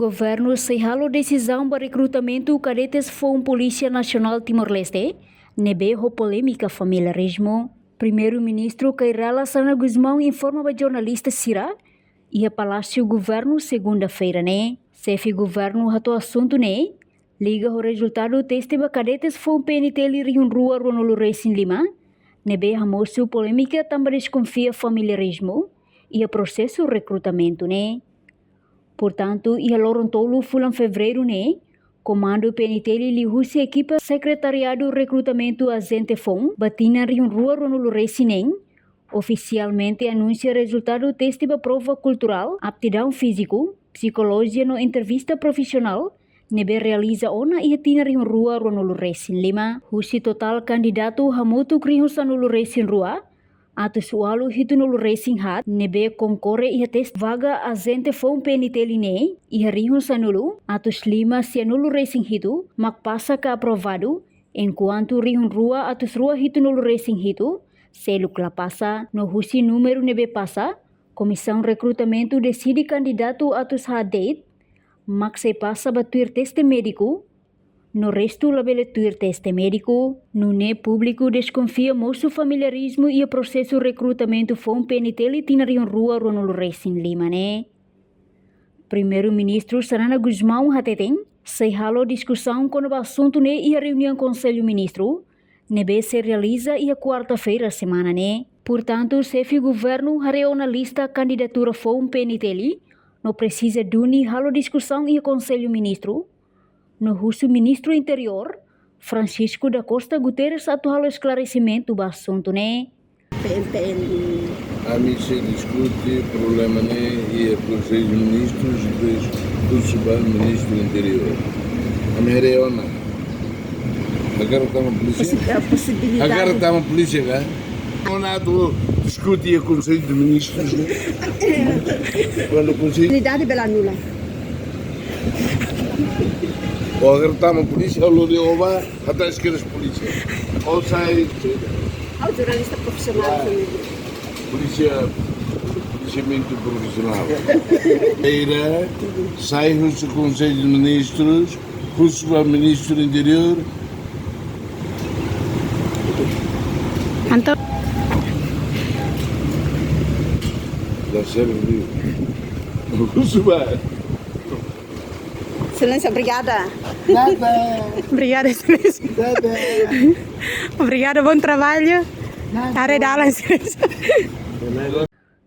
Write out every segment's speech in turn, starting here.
governo sehalo decisão para recrutamento cadetes for Polícia Nacional Timor-Leste, nebe ho polêmica familiarismo. Primeiro-ministro Kairala Sana Guzmão informa para jornalista Sira e a Palácio Governo segunda-feira, né? Chefe governo hato assunto, né? Liga o resultado teste para cadetes for PNT Liriun Rua Ronolo Racing Lima, nebe hamosu polêmica também desconfia familiarismo e a processo recrutamento, né? Portanto, ia Lorontolo fulan fevereiro, né? Comando PNT lihusi equipa secretariado recrutamento agente FOM, batina riun rua Ronolo Racing, oficialmente anuncia resultado teste para prova cultural, aptidão físico, psicologia no entrevista profissional, nebe realiza ona ia tina riun rua Ronolo Racing Lima, husi total candidato hamutu kriun sanolo Racing Rua, atus walu hitunolo Racing Hat, nebe concorre ia test vaga agente FOM PNT line, ia rihun sanolo, atus 5 sianolo Racing hitu, mak passa ka aprovado, enquanto rihun rua atus rua hitunolo Racing hitu, seluk la passa, no husi número nebe passa, comissão recrutamento decide candidato atus hadate, mak se passa batuir teste médico, no resto labele tuir teste médico, no ne público desconfia moço familiarismo e o processo recrutamento FOM PNT tinarion rua Ronolo Racing Lima, né? Primeiro-ministro Sarana Guzmão Hateten, sehalo discussão com o assunto né e a reunião Conselho Ministro, nebe se realiza e a quarta-feira semana, né? Portanto, chefe governo hareu na lista candidatura FOM PNT, no precisa duni halo discussão e a Conselho Ministro, no russo ministro interior, Francisco da Costa Guterres atual esclarecimento do assunto, né? A mim se discute problema né e a Conselho de Ministros e o ministro do interior. A minha reona. Agora está uma polícia. Agora está uma polícia, né? Onado discute a Conselho de Ministros, né? Quando o Conselho. Unidade bela nula. Ou agora está uma polícia, ou de Oba, até esquerda as polícia. Ou sai. Ao jornalista profissional também. Policiamento profissional. Eira, sai o Conselho de Ministros, o Ministro do Interior. Então. Já serve vivo. Excelência, obrigada. Nada. Obrigada, Excelência. Nada. Obrigada, bom trabalho. Arredala, Excelência.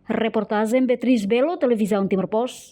Reportagem Beatriz Belo, Televisão Timor Post.